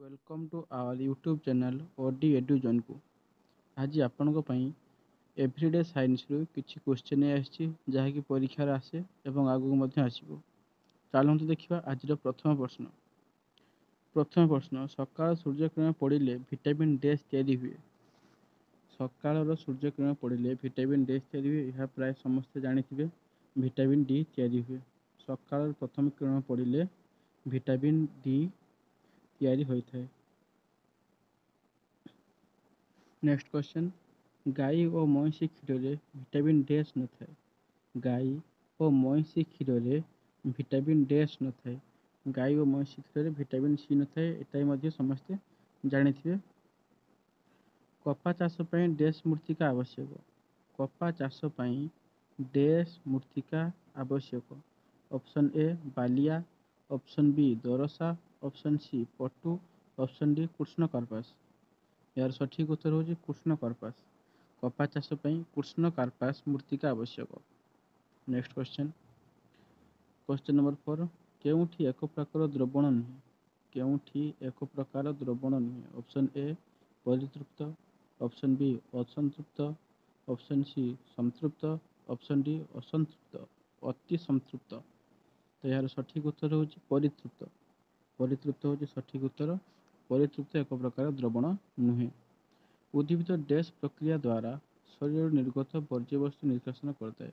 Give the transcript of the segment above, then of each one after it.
Welcome to our YouTube channel OD Edujan को। आज आपनको पई एवरीडे साइंस रु किछि क्वेश्चन आछि जहाँकि परीक्षा आसे एवं आगु मध्य आसीबो। चलନ୍ତୁ देखिबा आज प्रथम प्रश्न। सकाळ सूर्यकिरण पड़िले विटामिन डे तैयारी हुए। सकाळ सूर्यकिरण पड़िले विटामिन डे तैयारी हुए, यह प्राय समस्त जानिथिबे। विटामिन डी तैयारी हुए। सकाळ प्रथम किरण पड़िले विटामिन डी तैयारी होइथाय। नेक्स्ट क्वेश्चन, गाई और मईंषि क्षीर में विटामिन डैश न थाए। गाई और मईंषि क्षीर में विटामिन डैश न थाए। गाई और मईंषि क्षीर में विटामिन सी न थाए, एटाई मध्य समस्ते जानिथिबे। कपा चाष पई डैश मृत्तिका आवश्यक। कपा चाष पई डैश मृत्तिका आवश्यक। Option A Ballia, option B दोरसा, option C पटु, ऑप्शन डी कृष्ण कार्पास। यार सठिक उत्तर होची कृष्ण कार्पास। कपा चाष पई कृष्ण कार्पास मृत्तिका आवश्यक। नेक्स्ट क्वेश्चन, क्वेश्चन नंबर 4, केउठी एक प्रकार द्रवण नुहे। केउठी एक प्रकार द्रवण नुहे। ऑप्शन ए परितृप्त, ऑप्शन बी असंतृप्त, ऑप्शन सी संतृप्त, ऑप्शन डी असंतृप्त अति संतृप्त। तो यार सठिक उत्तर होची परितृप्त। परितृप्त होची सठिक उत्तर। परितृप्त एक प्रकार द्रवण नुहे। उद्भिद डैश प्रक्रिया द्वारा शरीर निर्गत वर्ज्यवस्तु निष्कासन करता है।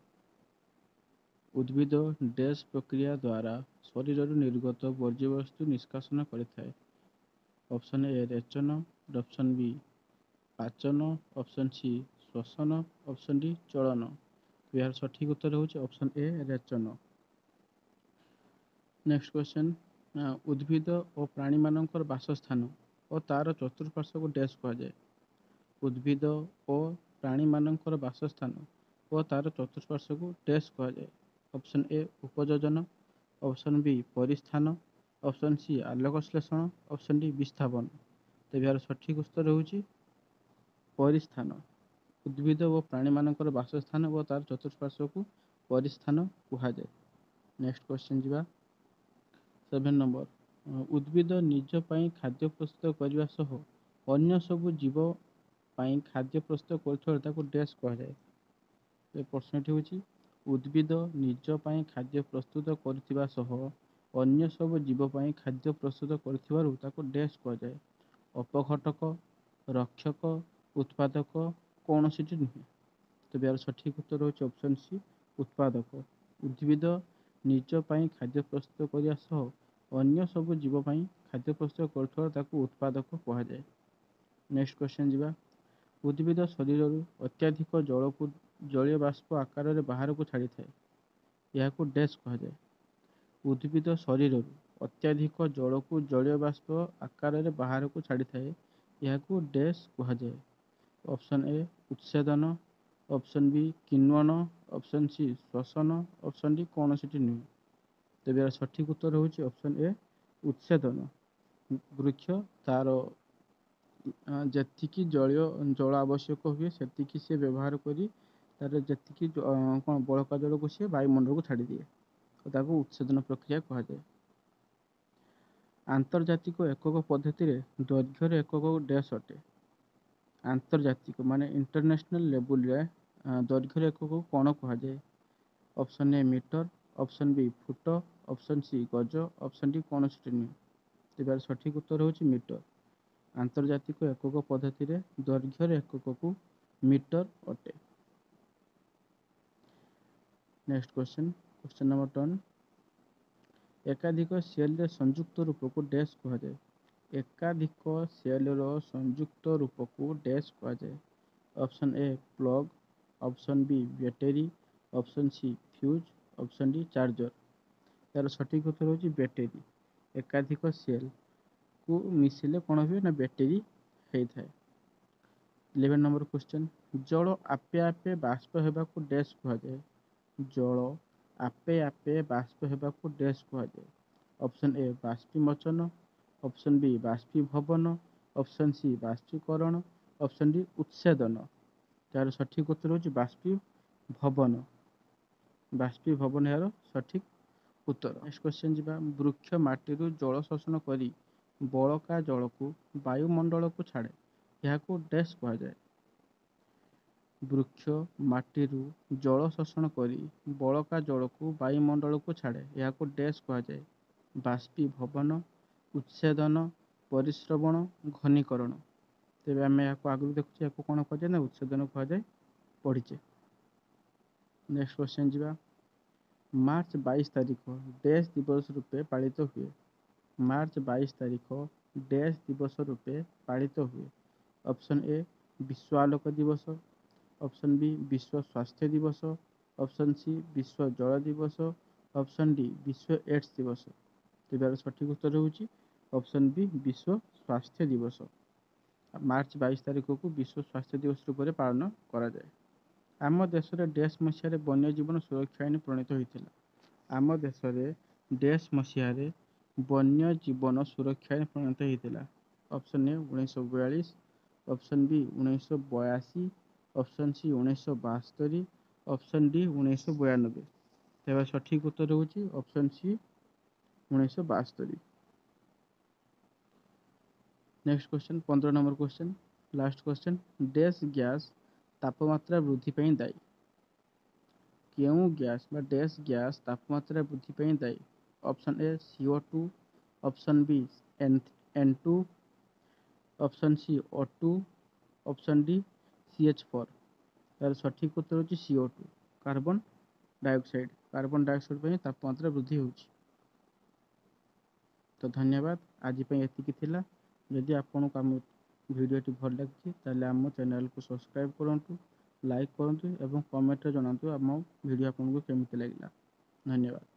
उद्भिद डैश प्रक्रिया द्वारा शरीर निर्गत वर्ज्यवस्तु निष्कासन करता है। ऑप्शन ए रेचन, ऑप्शन बी पाचन, ऑप्शन सी श्वसन, ऑप्शन डी चलन। तो यार सठिक उत्तर होची ऑप्शन ए रेचन। नेक्स्ट क्वेश्चन, उद्भिद और प्राणी मानकर वासस्थान और तार चतुर्पार्श्व को डैश कहा जाए। उद्भिद और प्राणी मानकर वासस्थान और तार चतुर्पार्श्व को डैश कहा जाए। ऑप्शन ए उपयोजन, ऑप्शन बी परिस्थान, ऑप्शन सी आलोकश्लेषण, ऑप्शन डी विस्थापन। तो यार सठिक उत्तर होची परिस्थान। उद्भिद और प्राणी मानकर वासस्थान और तार चतुर्पार्श्व को परिस्थान कहा जाए। नेक्स्ट क्वेश्चन जीवा 7 नंबर, उद्भिद निज पई खाद्य प्रस्तुत करने सह अन्य सबु जीव पई खाद्य प्रस्तुत कर डैश कहा जाए। ये प्रश्नटी होची उद्भिद निज पई खाद्य प्रस्तुत करथिबा सह अन्य सब जीव पई खाद्य प्रस्तुत करथिबारु ताको डैश कहा जाए। अपघटक, रक्षक, उत्पादक कौनसीटी नुहे। तो यार सठिक उत्तर होची ऑप्शन सी उत्पादक। उद्भिद निज पई खाद्य प्रस्तुत करिया सह अन्य सब जीव पई खाद्य प्रस्तुत करथिबारु ताको उत्पादक कहा जाए। नेक्स्ट क्वेश्चन जीवा, उद्भिद शरीर अत्याधिक जल को जलीय बाष्प आकार में बाहर को छाड़ी थाए। यह डैश कहा जाए। उद्भिद शरीर अत्याधिक जल को जलीय बाष्प आकार में बाहर को छाड़ी थाए। यह डैश कहा जाए। ऑप्शन ए उत्सेदन, ऑप्शन बी किण्वन, ऑप्शन सी श्वसन, ऑप्शन डी कौनसीटी नुहे। तो यार सठिक उत्तर होची ऑप्शन ए उत्सेदन। वृक्ष तार जेतिकी जल आवश्यक हुए सेतिकी से व्यवहार करी तार जेतिकी कौन बड़का जल को सी वायुमंडल को छाड़ी दिए और ताको उत्सेदन प्रक्रिया कहा जाए। आंतर्जातिक एकक पद्धति रे दैर्घ्यर एकक डैश अटे। आंतर्जातिक माने इंटरनेशनल लेवल रे दैर्घ्यर एकक कौन कहा जाए। Option A metre, option B foot, option C गज, ऑप्शन डी कौन सी नुहे। तो सठिक उत्तर होची मीटर। आंतर्जातिक एकक पद्धति रे दैर्घ्यर एकक को मीटर अटे। नेक्स्ट क्वेश्चन, क्वेश्चन नंबर 10, एकाधिक सेल रे संयुक्त रूप को डैश कहा जाए। एकाधिक सेल रो संयुक्त रूप को डैश कहा जाए। Option A plug, option B battery, option C fuse, option D charger. यार सठिक उत्तर होची बैटरी। एकाधिक सेल को मिसिले कौन हुए ना बैटरी होता है। 11 नंबर क्वेश्चन, जल आपे आपे बाष्प होगा को डैश कहा जाए। जल आपे आपे बाष्प होगा को डैश कहा जाए। ऑप्शन ए बाष्पीमोचन, ऑप्शन बी बाष्पीभवन, ऑप्शन सी बाष्पीकरण, ऑप्शन डी उत्सेदन। यार सठिक उत्तर होची बाष्पीभवन। बाष्पीभवन यार सठिक उत्तर। नेक्स्ट क्वेश्चन जीवा, वृक्ष माटी जल शोषण करी ବଳକା ଜଳକୁ ବାୟୁମଣ୍ଡଳକୁ ଛାଡ଼େ, ଏହାକୁ ଡ୍ୟାସ୍ କୁହାଯାଏ। ବୃକ୍ଷ ମାଟିରୁ ଜଳ ଶୋଷଣ କରି ବଳକା ଜଳକୁ ବାୟୁମଣ୍ଡଳକୁ ଛାଡ଼େ, ଏହାକୁ ଡ୍ୟାସ୍ କୁହାଯାଏ। ବାଷ୍ପୀଭବନ, ଉଚ୍ଛେଦନ, ପରିସ୍ରବଣ, ଘନୀକରଣ। ତେବେ ଆମେ ଏହାକୁ ଆଗରୁ ଦେଖୁଛେ, ଏହାକୁ କ'ଣ କୁହାଯାଏ ନା ଉଚ୍ଛେଦନ କୁହାଯାଏ, ପଢ଼ିଛେ। ନେକ୍ସଟ କ୍ୱେଶ୍ଚନ୍ ଯିବା। ମାର୍ଚ୍ଚ 22 ତାରିଖ ଡ୍ୟାସ୍ ଦିବସ ରୂପେ ପାଳିତ ହୁଏ। ମାର୍ଚ୍ଚ 22 ତାରିଖ ଡ୍ୟାସ୍ ଦିବସ ରୂପେ ପାଳିତ ହୁଏ। ଅପସନ୍ ଏ ବିଶ୍ୱ ଆଲୋକ ଦିବସ, ଅପସନ୍ ବି ବିଶ୍ୱ ସ୍ୱାସ୍ଥ୍ୟ ଦିବସ, ଅପସନ୍ ସି ବିଶ୍ୱ ଜଳ ଦିବସ, ଅପସନ୍ ଡି ବିଶ୍ୱ ଏଡ୍ସ ଦିବସ। ତେବେ ଏହାର ସଠିକ୍ ଉତ୍ତର ହେଉଛି ଅପସନ୍ ବି ବିଶ୍ୱ ସ୍ୱାସ୍ଥ୍ୟ ଦିବସ। ମାର୍ଚ୍ଚ 22 ତାରିଖକୁ ବିଶ୍ୱ ସ୍ୱାସ୍ଥ୍ୟ ଦିବସ ରୂପରେ ପାଳନ କରାଯାଏ। ଆମ ଦେଶରେ ଡ୍ୟାସ୍ ମସିହାରେ ବନ୍ୟଜୀବନ ସୁରକ୍ଷା ଆଇନ ପ୍ରଣୀତ ହୋଇଥିଲା। ଆମ ଦେଶରେ ଡ୍ୟାସ୍ ମସିହାରେ ବନ୍ୟଜୀବନ ସୁରକ୍ଷା ଆଇନ ପ୍ରଣୀତ ହୋଇଥିଲା। Option A 1942, option B 1982, option C 1972, option D 1992। ତେବେ ସଠିକ୍ ଉତ୍ତର ହେଉଛି option C 1972। Next question 15 number question, last question. Dash gas ତାପମାତ୍ରା ବୃଦ୍ଧି ପାଇଁ ଦାୟୀ। କେଉଁ ଗ୍ୟାସ୍ ବା ଡ୍ୟାସ୍ ଗ୍ୟାସ୍ ତାପମାତ୍ରା ବୃଦ୍ଧି ପାଇଁ ଦାୟୀ? Option A CO2, option B N2, option C O2, option D CH4। ଏହାର ସଠିକ୍ ଉତ୍ତର ହେଉଛି CO2, carbon dioxide. Carbon dioxide ପାଇଁ ତାପମାତ୍ରା ବୃଦ୍ଧି ହେଉଛି। ତ ଧନ୍ୟବାଦ, ଆଜି ପାଇଁ ଏତିକି ଥିଲା। ଯଦି ଆପଣଙ୍କୁ ଆମ ଭିଡ଼ିଓଟି ଭଲ ଲାଗିଛି ତାହେଲେ ଆମ ଚ୍ୟାନେଲକୁ ସବସ୍କ୍ରାଇବ୍ କରନ୍ତୁ, ଲାଇକ୍ କରନ୍ତୁ ଏବଂ କମେଣ୍ଟରେ ଜଣାନ୍ତୁ ଆମ ଭିଡ଼ିଓ ଆପଣଙ୍କୁ କେମିତି ଲାଗିଲା। ଧନ୍ୟବାଦ।